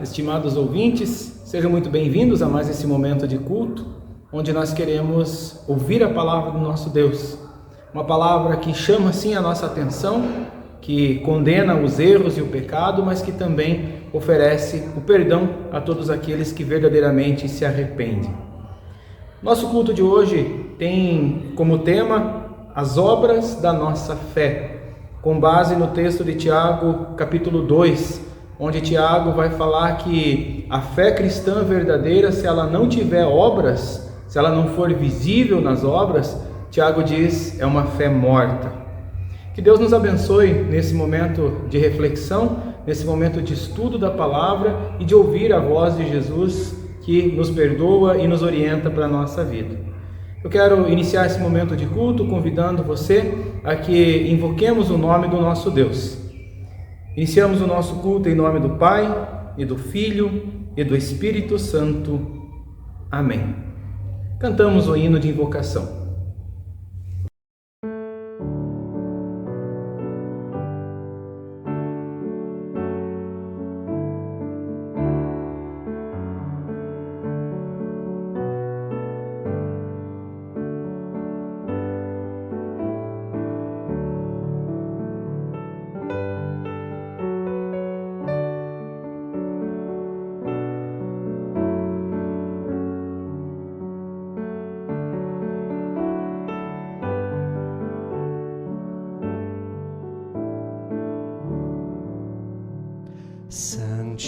estimados ouvintes, sejam muito bem-vindos a mais esse momento de culto, onde nós queremos ouvir a palavra do nosso Deus. Uma palavra que chama sim a nossa atenção, que condena os erros e o pecado, mas que também oferece o perdão a todos aqueles que verdadeiramente se arrependem. Nosso culto de hoje tem como tema as obras da nossa fé, com base no texto de Tiago, capítulo 2, onde Tiago vai falar que a fé cristã verdadeira, se ela não tiver obras, se ela não for visível nas obras, Tiago diz, é uma fé morta. Que Deus nos abençoe nesse momento de reflexão, nesse momento de estudo da palavra e de ouvir a voz de Jesus que nos perdoa e nos orienta para a nossa vida. Eu quero iniciar esse momento de culto convidando você a que invoquemos o nome do nosso Deus. Iniciamos o nosso culto em nome do Pai, e do Filho, e do Espírito Santo. Amém. Cantamos o hino de invocação.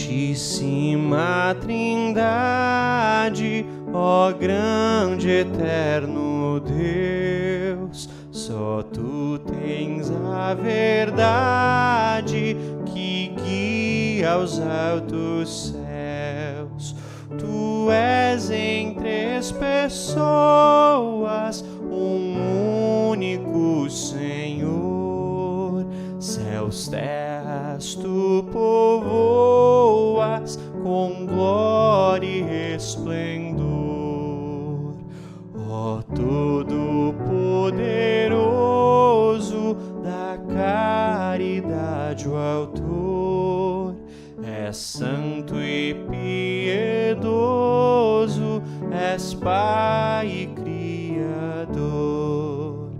Santíssima Trindade, ó grande eterno Deus, só Tu tens a verdade que guia aos altos céus. Tu és em três pessoas, um único Senhor. Céus, terras, Tu povoas com glória e resplendor. Ó Todo-Poderoso, da caridade o autor, és santo e piedoso, és Pai e Criador,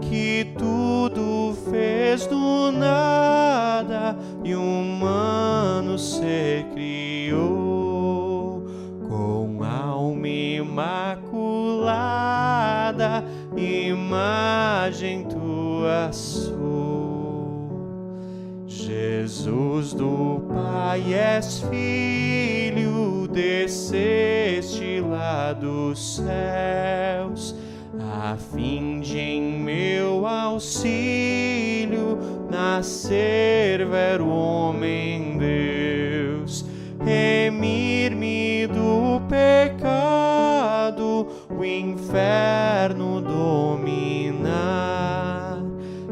que tudo fez do nada e humano ser criou, com alma imaculada, imagem Tua sou. Jesus do Pai és Filho, desceste lá dos céus, a fim de em meu auxílio nascer ver o homem Deus, remir-me do pecado, o inferno dominar,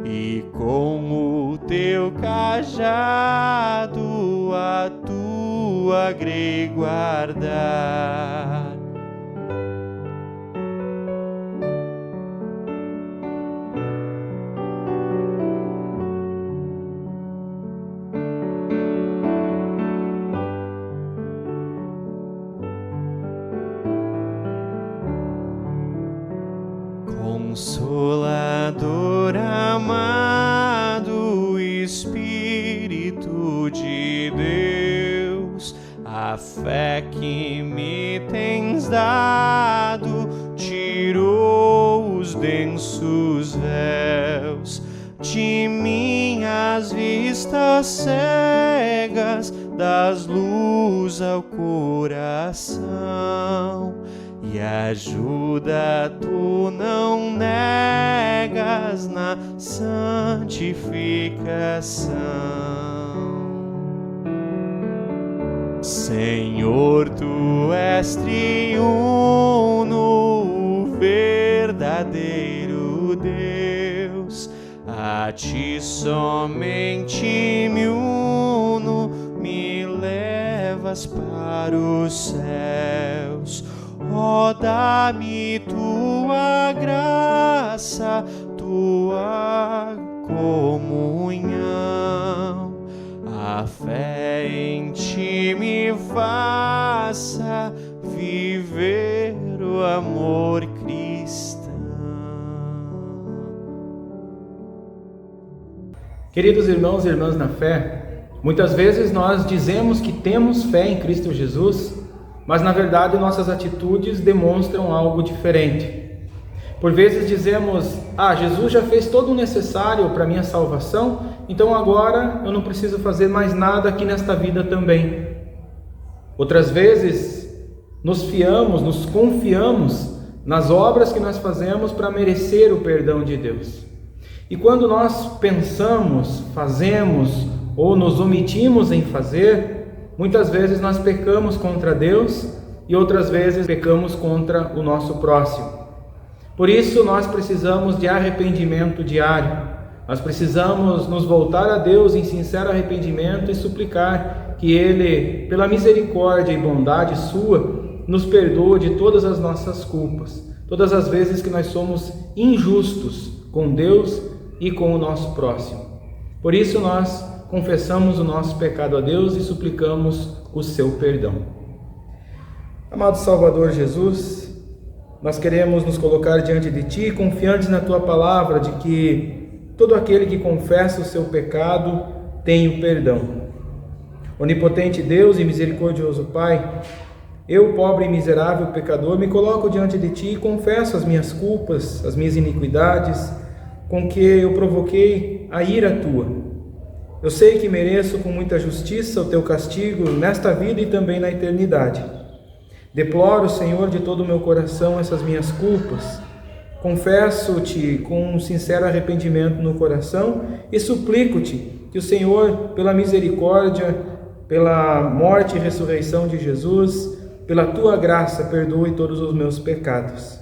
e com o Teu cajado a Tua grei guardar. Consolador amado, Espírito de Deus, a fé que me tens dado tirou os densos véus de minhas vistas cegas, das luz ao coração, e ajuda Tu não negas na santificação. Senhor, Tu és triuno, verdadeiro Deus, a Ti somente me uno, me levas para os céus. Ó, dá-me Tua graça, Tua comunhão, a fé em ti me faça viver o amor cristão. Queridos irmãos e irmãs na fé, muitas vezes nós dizemos que temos fé em Cristo Jesus, mas na verdade nossas atitudes demonstram algo diferente. Por vezes dizemos: Jesus já fez todo o necessário para a minha salvação, então agora eu não preciso fazer mais nada aqui nesta vida também. Outras vezes nos confiamos nas obras que nós fazemos para merecer o perdão de Deus. E quando nós pensamos, fazemos ou nos omitimos em fazer, muitas vezes nós pecamos contra Deus e outras vezes pecamos contra o nosso próximo. Por isso nós precisamos de arrependimento diário. Nós precisamos nos voltar a Deus em sincero arrependimento e suplicar que Ele, pela misericórdia e bondade sua, nos perdoe de todas as nossas culpas, todas as vezes que nós somos injustos com Deus e com o nosso próximo. Por isso nós confessamos o nosso pecado a Deus e suplicamos o seu perdão. Amado Salvador Jesus, nós queremos nos colocar diante de Ti, confiantes na Tua palavra, de que todo aquele que confessa o seu pecado tem o perdão. Onipotente Deus e misericordioso Pai, eu, pobre e miserável pecador, me coloco diante de Ti e confesso as minhas culpas, as minhas iniquidades, com que eu provoquei a ira Tua. Eu sei que mereço com muita justiça o Teu castigo nesta vida e também na eternidade. Deploro, Senhor, de todo o meu coração essas minhas culpas. Confesso-te com um sincero arrependimento no coração e suplico-te que o Senhor, pela misericórdia, pela morte e ressurreição de Jesus, pela Tua graça, perdoe todos os meus pecados.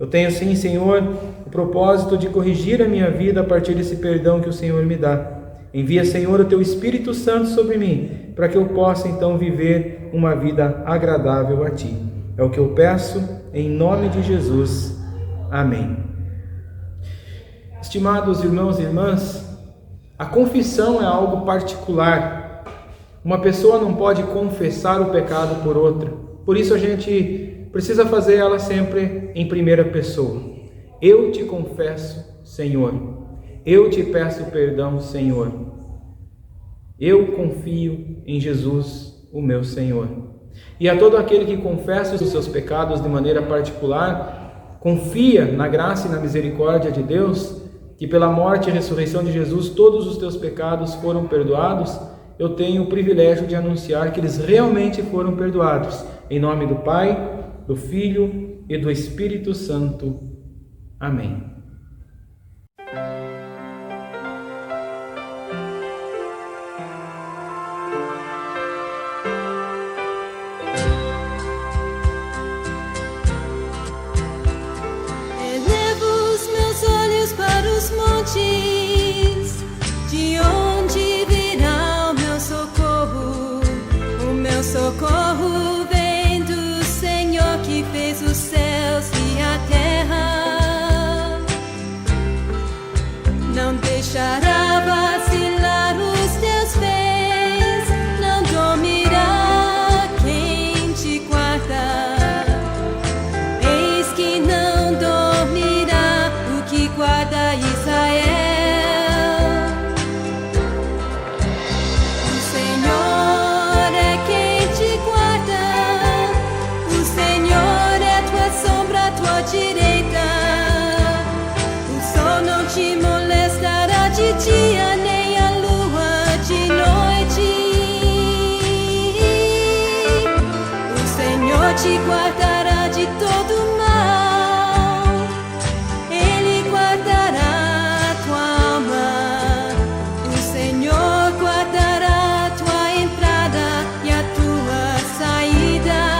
Eu tenho sim, Senhor, o propósito de corrigir a minha vida a partir desse perdão que o Senhor me dá. Envia, Senhor, o Teu Espírito Santo sobre mim, para que eu possa então viver uma vida agradável a Ti. É o que eu peço, em nome de Jesus. Amém. Estimados irmãos e irmãs, a confissão é algo particular. Uma pessoa não pode confessar o pecado por outra. Por isso a gente precisa fazer ela sempre em primeira pessoa. Eu te confesso, Senhor. Eu te peço perdão, Senhor. Eu confio em Jesus, o meu Senhor. E a todo aquele que confessa os seus pecados de maneira particular, confia na graça e na misericórdia de Deus, que pela morte e ressurreição de Jesus todos os teus pecados foram perdoados, eu tenho o privilégio de anunciar que eles realmente foram perdoados. Em nome do Pai, do Filho e do Espírito Santo. Amém. De onde virá o meu socorro? O meu socorro vem do Senhor que fez os céus e a terra. Não deixará vacilar os teus pés, não dormirá quem te guarda. Eis que não dormirá o que guarda Israel. Direita, o sol não te molestará de dia, nem a lua de noite. O Senhor te guardará de todo mal, Ele guardará tua alma. O Senhor guardará tua entrada e a tua saída.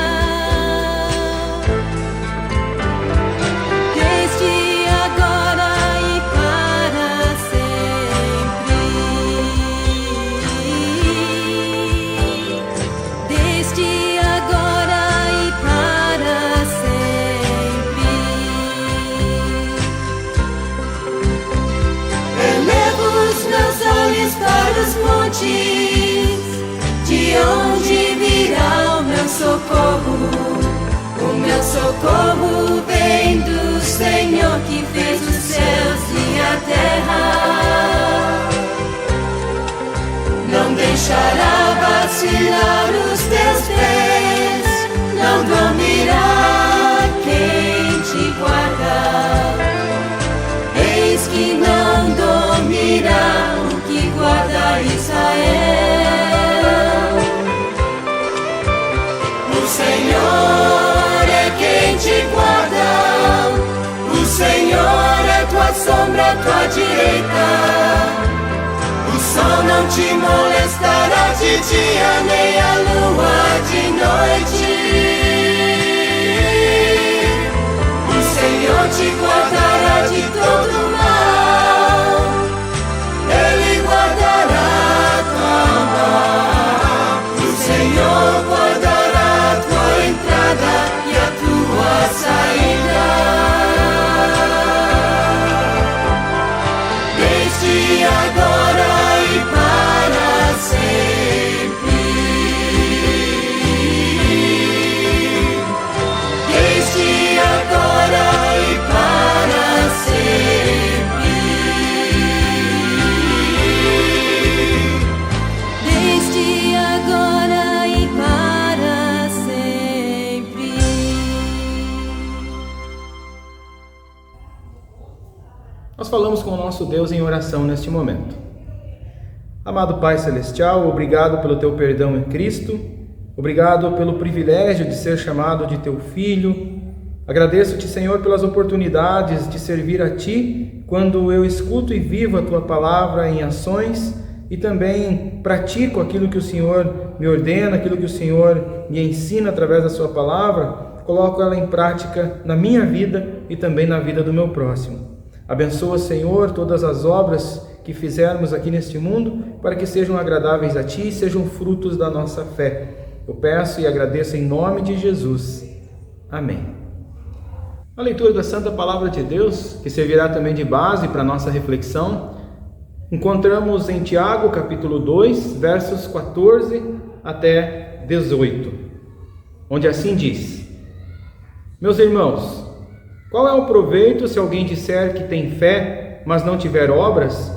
Desde agora e para sempre. vacilar os teus pés, não dormirá quem te guarda. Eis que não dormirá o que guarda Israel. O Senhor é quem te guarda, o Senhor é tua sombra, tua direita. O sol não te molestará de dia, nem a lua de noite. O Senhor te guardará de todo mal, Ele guardará a tua alma. O Senhor guardará a tua entrada e a tua saída, desde agora e para sempre. Desde agora e para sempre. Desde agora e para sempre. Nós falamos com o nosso Deus em oração neste momento. Amado Pai Celestial, obrigado pelo Teu perdão em Cristo, obrigado pelo privilégio de ser chamado de Teu Filho. Agradeço-te, Senhor, pelas oportunidades de servir a Ti, quando eu escuto e vivo a Tua palavra em ações e também pratico aquilo que o Senhor me ordena, aquilo que o Senhor me ensina através da Sua palavra, coloco ela em prática na minha vida e também na vida do meu próximo. Abençoa, Senhor, todas as obras que fizermos aqui neste mundo, para que sejam agradáveis a Ti e sejam frutos da nossa fé. Eu peço e agradeço em nome de Jesus. Amém. A leitura da Santa Palavra de Deus, que servirá também de base para a nossa reflexão, encontramos em Tiago, capítulo 2, versos 14 até 18, onde assim diz: Meus irmãos, qual é o proveito se alguém disser que tem fé, mas não tiver obras?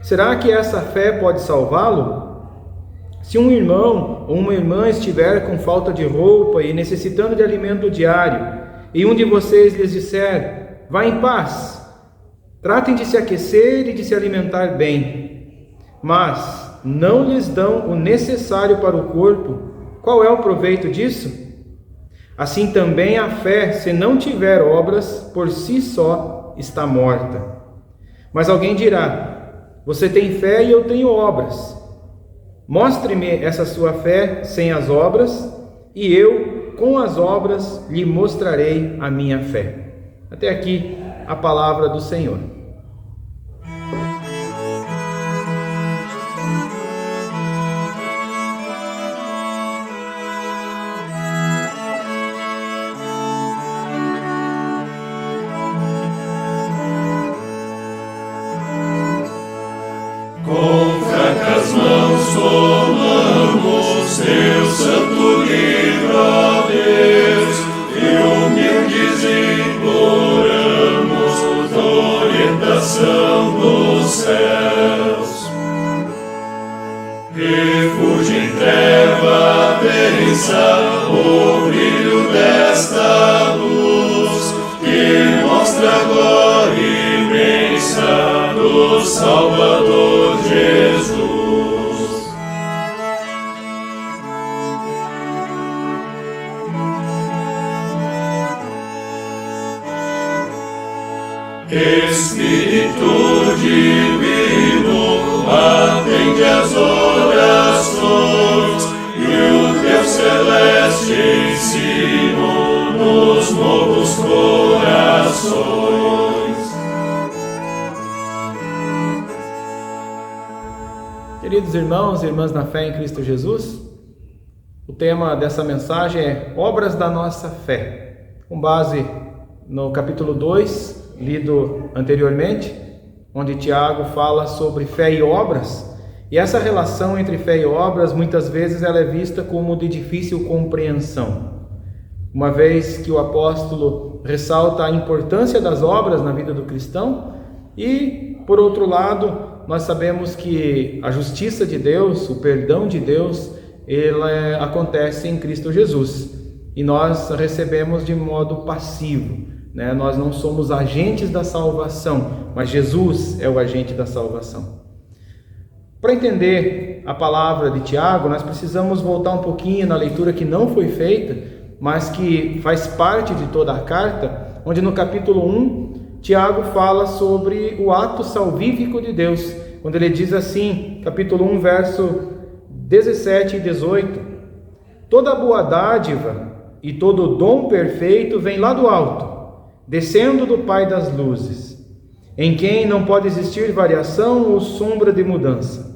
Será que essa fé pode salvá-lo? Se um irmão ou uma irmã estiver com falta de roupa e necessitando de alimento diário, e um de vocês lhes disser: vá em paz, tratem de se aquecer e de se alimentar bem, mas não lhes dão o necessário para o corpo, qual é o proveito disso? Assim também a fé, se não tiver obras, por si só está morta. Mas alguém dirá: você tem fé e eu tenho obras. Mostre-me essa sua fé sem as obras, e eu, com as obras, lhe mostrarei a minha fé. Até aqui a palavra do Senhor. Com francas mãos tomamos teu santo livro, ó Deus, e humildes imploramos orientação dos céus. Refúgio em treva densa, o brilho desta luz, que mostra a glória imensa do Salvador Jesus. Espírito divino, atende as orações e o teu celeste ensino nos novos corações. Queridos irmãos e irmãs na fé em Cristo Jesus, o tema dessa mensagem é Obras da Nossa Fé, com base no capítulo 2, lido anteriormente, onde Tiago fala sobre fé e obras, e essa relação entre fé e obras, muitas vezes ela é vista como de difícil compreensão, uma vez que o apóstolo ressalta a importância das obras na vida do cristão, e, por outro lado, nós sabemos que a justiça de Deus, o perdão de Deus, ela acontece em Cristo Jesus. E nós recebemos de modo passivo, né? Nós não somos agentes da salvação, mas Jesus é o agente da salvação. Para entender a palavra de Tiago, nós precisamos voltar um pouquinho na leitura que não foi feita, mas que faz parte de toda a carta, onde no capítulo 1, Tiago fala sobre o ato salvífico de Deus, quando ele diz assim, capítulo 1, verso 17 e 18: toda boa dádiva e todo dom perfeito vem lá do alto, descendo do Pai das luzes, em quem não pode existir variação ou sombra de mudança.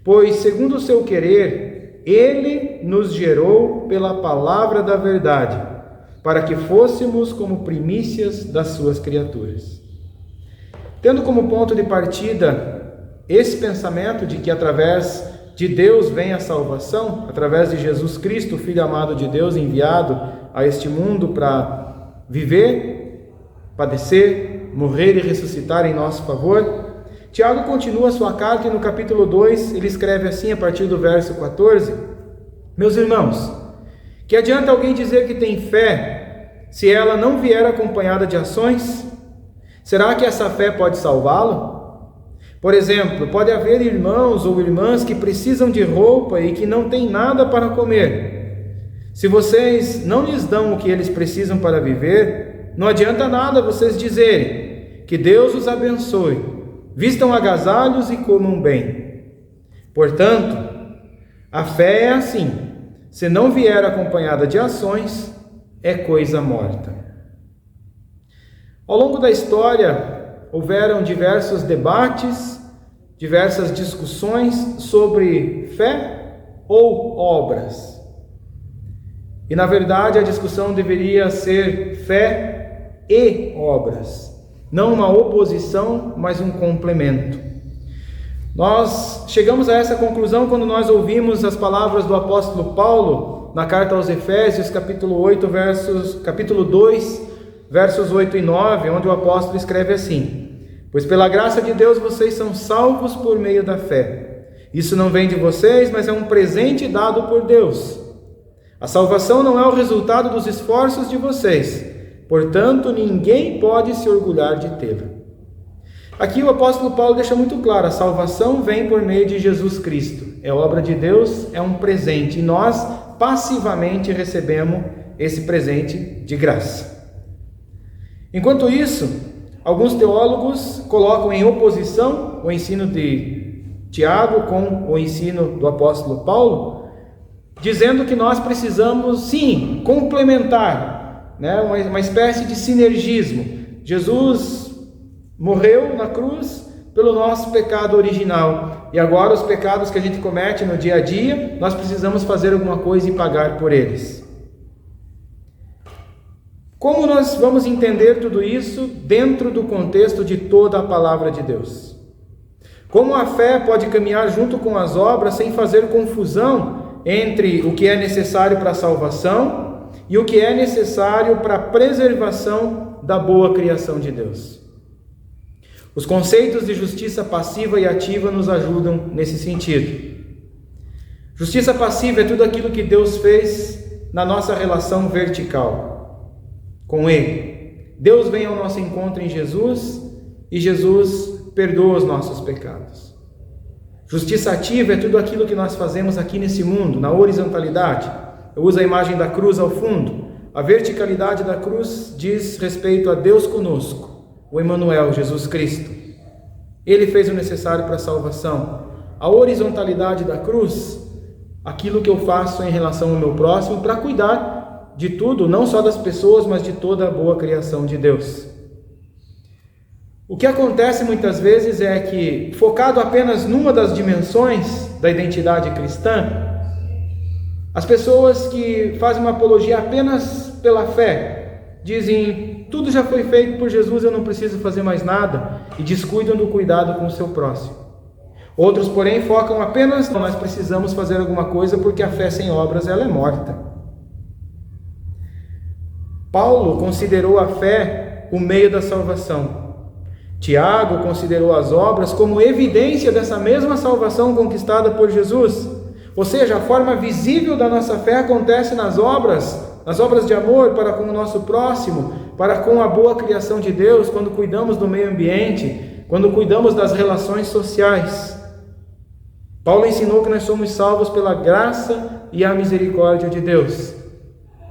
Pois, segundo o seu querer, Ele nos gerou pela palavra da verdade, para que fôssemos como primícias das suas criaturas. Tendo como ponto de partida esse pensamento de que através de Deus vem a salvação, através de Jesus Cristo, Filho amado de Deus, enviado a este mundo para viver, padecer, morrer e ressuscitar em nosso favor, Tiago continua a sua carta e no capítulo 2 ele escreve assim a partir do verso 14: meus irmãos, que adianta alguém dizer que tem fé se ela não vier acompanhada de ações? Será que essa fé pode salvá-lo? Por exemplo, pode haver irmãos ou irmãs que precisam de roupa e que não têm nada para comer. Se vocês não lhes dão o que eles precisam para viver, não adianta nada vocês dizerem que Deus os abençoe, vistam agasalhos e comam bem. Portanto, a fé é assim: se não vier acompanhada de ações, é coisa morta. Ao longo da história, houveram diversos debates, diversas discussões sobre fé ou obras. E na verdade a discussão deveria ser fé e obras, não uma oposição, mas um complemento. Nós chegamos a essa conclusão quando nós ouvimos as palavras do apóstolo Paulo na carta aos Efésios, capítulo 2, versos 8 e 9, onde o apóstolo escreve assim: pois pela graça de Deus vocês são salvos por meio da fé. Isso não vem de vocês, mas é um presente dado por Deus. A salvação não é o resultado dos esforços de vocês, portanto ninguém pode se orgulhar de tê-la. Aqui o apóstolo Paulo deixa muito claro: a salvação vem por meio de Jesus Cristo. É obra de Deus, é um presente, e nós passivamente recebemos esse presente de graça. Enquanto isso, alguns teólogos colocam em oposição o ensino de Tiago com o ensino do apóstolo Paulo, dizendo que nós precisamos, sim, complementar, né? Uma espécie de sinergismo. Jesus morreu na cruz pelo nosso pecado original, e agora os pecados que a gente comete no dia a dia, nós precisamos fazer alguma coisa e pagar por eles. Como nós vamos entender tudo isso dentro do contexto de toda a palavra de Deus? Como a fé pode caminhar junto com as obras sem fazer confusão entre o que é necessário para a salvação e o que é necessário para a preservação da boa criação de Deus? Os conceitos de justiça passiva e ativa nos ajudam nesse sentido. Justiça passiva é tudo aquilo que Deus fez na nossa relação vertical com Ele. Deus vem ao nosso encontro em Jesus e Jesus perdoa os nossos pecados. Justiça ativa é tudo aquilo que nós fazemos aqui nesse mundo, na horizontalidade. Eu uso a imagem da cruz ao fundo. A verticalidade da cruz diz respeito a Deus conosco, o Emmanuel, Jesus Cristo. Ele fez o necessário para a salvação. A horizontalidade da cruz, aquilo que eu faço em relação ao meu próximo para cuidar de tudo, não só das pessoas, mas de toda a boa criação de Deus. O que acontece muitas vezes é que, focado apenas numa das dimensões da identidade cristã, as pessoas que fazem uma apologia apenas pela fé, dizem: tudo já foi feito por Jesus, eu não preciso fazer mais nada, e descuidam do cuidado com o seu próximo. Outros, porém, focam apenas: nós precisamos fazer alguma coisa porque a fé sem obras ela é morta. Paulo considerou a fé o meio da salvação. Tiago considerou as obras como evidência dessa mesma salvação conquistada por Jesus. Ou seja, a forma visível da nossa fé acontece nas obras de amor para com o nosso próximo, para com a boa criação de Deus, quando cuidamos do meio ambiente, quando cuidamos das relações sociais. Paulo ensinou que nós somos salvos pela graça e a misericórdia de Deus.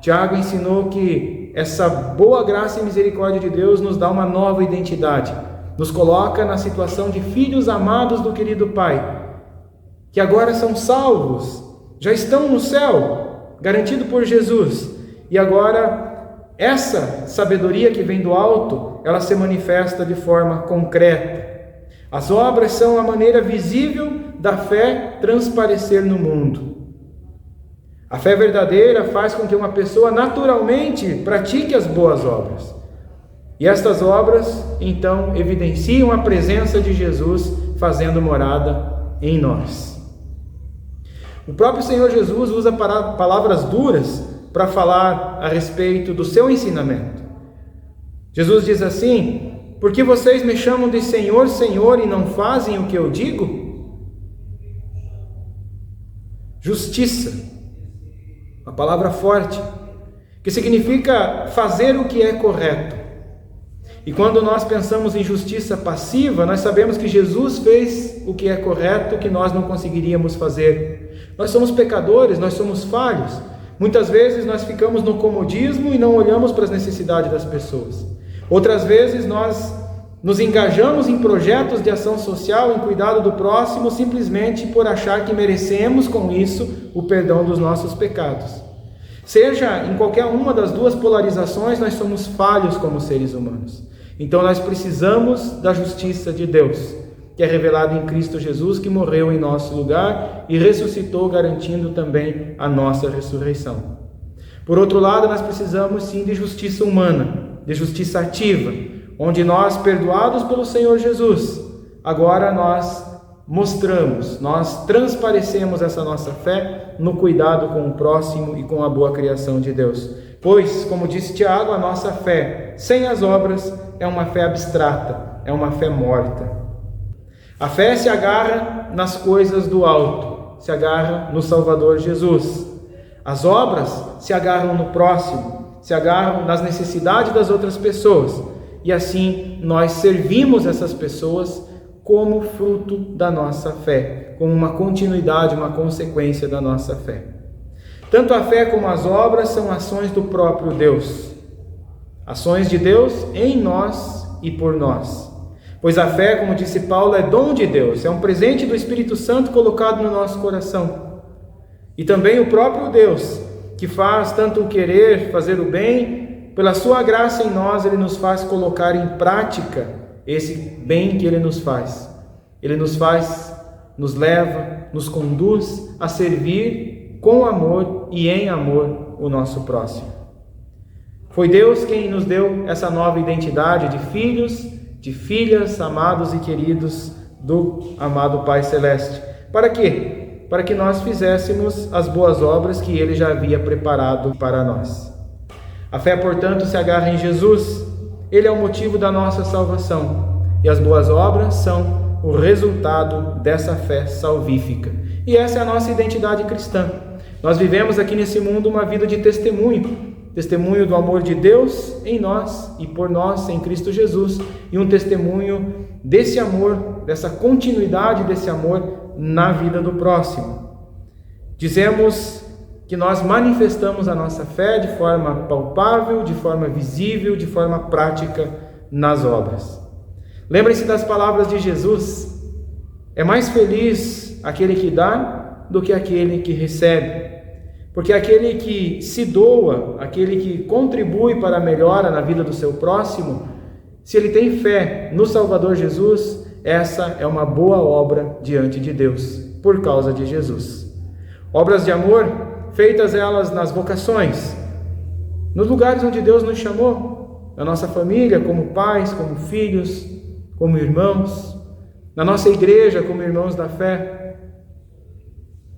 Tiago ensinou que essa boa graça e misericórdia de Deus nos dá uma nova identidade, nos coloca na situação de filhos amados do querido Pai, que agora são salvos, já estão no céu, garantido por Jesus. E agora, essa sabedoria que vem do alto, ela se manifesta de forma concreta. As obras são a maneira visível da fé transparecer no mundo. A fé verdadeira faz com que uma pessoa naturalmente pratique as boas obras. E estas obras, então, evidenciam a presença de Jesus fazendo morada em nós. O próprio Senhor Jesus usa palavras duras para falar a respeito do seu ensinamento. Jesus diz assim: por que vocês me chamam de Senhor, Senhor e não fazem o que eu digo? Justiça, uma palavra forte, que significa fazer o que é correto. E quando nós pensamos em justiça passiva, nós sabemos que Jesus fez o que é correto, que nós não conseguiríamos fazer. Nós somos pecadores, nós somos falhos. Muitas vezes nós ficamos no comodismo e não olhamos para as necessidades das pessoas. Outras vezes nós nos engajamos em projetos de ação social, em cuidado do próximo, simplesmente por achar que merecemos com isso o perdão dos nossos pecados. Seja em qualquer uma das duas polarizações, nós somos falhos como seres humanos. Então nós precisamos da justiça de Deus, que é revelada em Cristo Jesus, que morreu em nosso lugar e ressuscitou, garantindo também a nossa ressurreição. Por outro lado, nós precisamos sim de justiça humana, de justiça ativa, onde nós, perdoados pelo Senhor Jesus, agora nós mostramos, nós transparecemos essa nossa fé no cuidado com o próximo e com a boa criação de Deus. Pois, como disse Tiago, a nossa fé sem as obras é uma fé abstrata, é uma fé morta. A fé se agarra nas coisas do alto, se agarra no Salvador Jesus. As obras se agarram no próximo, se agarram nas necessidades das outras pessoas. E assim nós servimos essas pessoas como fruto da nossa fé, como uma continuidade, uma consequência da nossa fé. Tanto a fé como as obras são ações do próprio Deus. Ações de Deus em nós e por nós. Pois a fé, como disse Paulo, é dom de Deus, é um presente do Espírito Santo colocado no nosso coração. E também o próprio Deus, que faz tanto o querer, fazer o bem, pela sua graça em nós, Ele nos faz colocar em prática esse bem que Ele nos faz. Ele nos faz, nos leva, nos conduz a servir com amor e em amor o nosso próximo. Foi Deus quem nos deu essa nova identidade de filhos, de filhas, amados e queridos do amado Pai Celeste. Para quê? Para que nós fizéssemos as boas obras que Ele já havia preparado para nós. A fé, portanto, se agarra em Jesus. Ele é o motivo da nossa salvação. E as boas obras são o resultado dessa fé salvífica. E essa é a nossa identidade cristã. Nós vivemos aqui nesse mundo uma vida de testemunho. Testemunho do amor de Deus em nós e por nós em Cristo Jesus. E um testemunho desse amor, dessa continuidade desse amor na vida do próximo. Dizemos que nós manifestamos a nossa fé de forma palpável, de forma visível, de forma prática nas obras. Lembrem-se das palavras de Jesus: é mais feliz aquele que dá do que aquele que recebe. Porque aquele que se doa, aquele que contribui para a melhora na vida do seu próximo, se ele tem fé no Salvador Jesus, essa é uma boa obra diante de Deus, por causa de Jesus. Obras de amor, feitas elas nas vocações, nos lugares onde Deus nos chamou, na nossa família, como pais, como filhos, como irmãos, na nossa igreja, como irmãos da fé,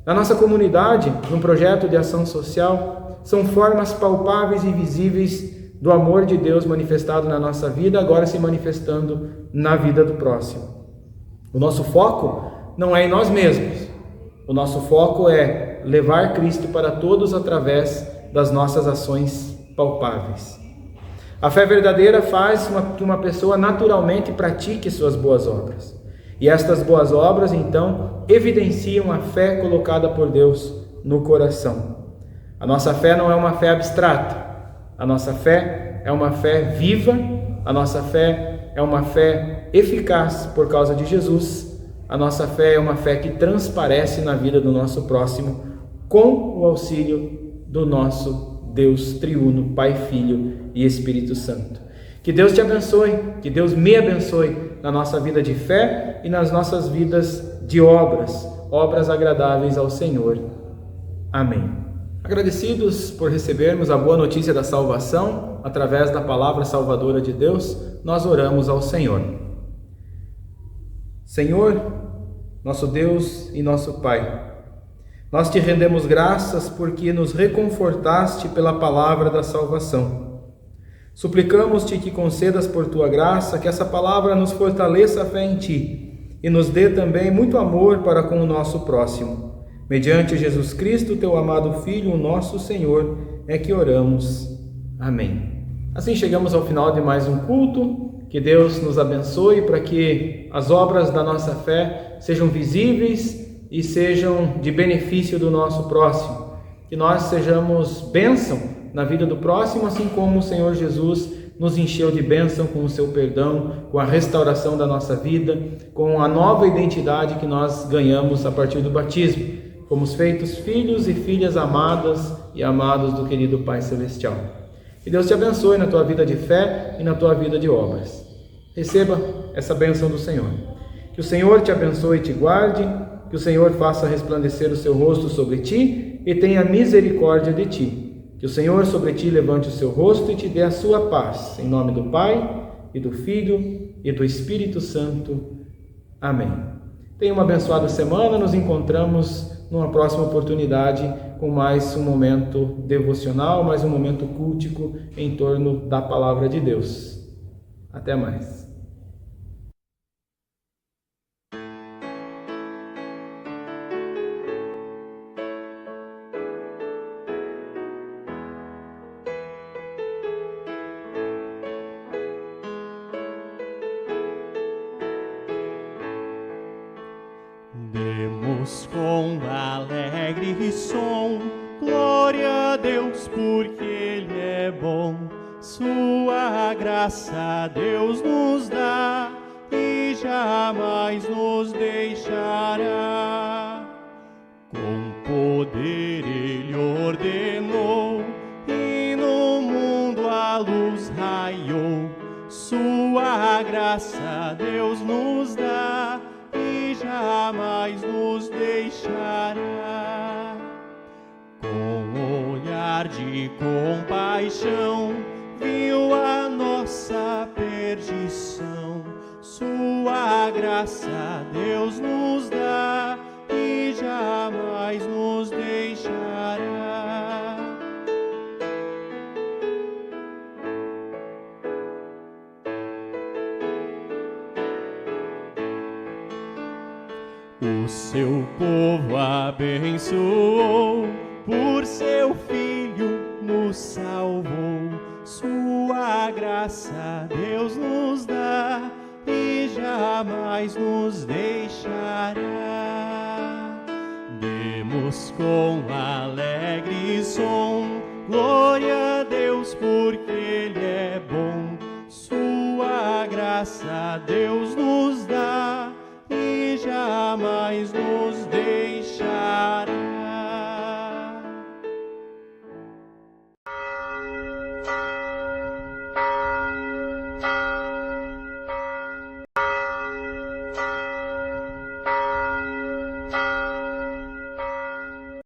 na nossa comunidade, num projeto de ação social, são formas palpáveis e visíveis do amor de Deus manifestado na nossa vida, agora se manifestando na vida do próximo. O nosso foco não é em nós mesmos, O nosso foco é levar Cristo para todos através das nossas ações palpáveis. A fé verdadeira faz que uma pessoa naturalmente pratique suas boas obras. E estas boas obras, então, evidenciam a fé colocada por Deus no coração. A nossa fé não é uma fé abstrata. A nossa fé é uma fé viva. A nossa fé é uma fé eficaz por causa de Jesus. A nossa fé é uma fé que transparece na vida do nosso próximo com o auxílio do nosso Deus triuno, Pai, Filho e Espírito Santo. Que Deus te abençoe, que Deus me abençoe na nossa vida de fé e nas nossas vidas de obras agradáveis ao Senhor. Amém. Agradecidos por recebermos a boa notícia da salvação através da palavra salvadora de Deus, nós oramos ao Senhor. Senhor, nosso Deus e nosso Pai, nós te rendemos graças porque nos reconfortaste pela palavra da salvação. Suplicamos-te que concedas por tua graça que essa palavra nos fortaleça a fé em ti e nos dê também muito amor para com o nosso próximo. Mediante Jesus Cristo, teu amado Filho, o nosso Senhor, é que oramos. Amém. Assim chegamos ao final de mais um culto. Que Deus nos abençoe para que as obras da nossa fé sejam visíveis e sejam de benefício do nosso próximo. Que nós sejamos bênção na vida do próximo, assim como o Senhor Jesus nos encheu de bênção com o seu perdão, com a restauração da nossa vida, com a nova identidade que nós ganhamos a partir do batismo. Fomos feitos filhos e filhas amadas e amados do querido Pai Celestial. Que Deus te abençoe na tua vida de fé e na tua vida de obras. Receba essa bênção do Senhor. Que o Senhor te abençoe e te guarde, que o Senhor faça resplandecer o seu rosto sobre ti e tenha misericórdia de ti. Que o Senhor sobre ti levante o seu rosto e te dê a sua paz. Em nome do Pai, e do Filho, e do Espírito Santo. Amém. Tenha uma abençoada semana. Nos encontramos numa próxima oportunidade com mais um momento devocional, mais um momento cultico em torno da Palavra de Deus. Até mais. Demos com alegre som glória a Deus, porque Ele é bom. Sua graça Deus nos dá e jamais nos deixará. Com poder Ele ordenou e no mundo a luz raiou. Sua graça Deus nos dá e jamais nos deixará. Com olhar de compaixão viu a nossa perdição. Sua graça Deus nos dá e jamais nos deixará. O seu povo abençoou, por seu Filho nos salvou. Sua graça Deus nos dá e jamais nos deixará. Demos com alegre som glória a Deus, porque Ele é bom. Sua graça Deus nos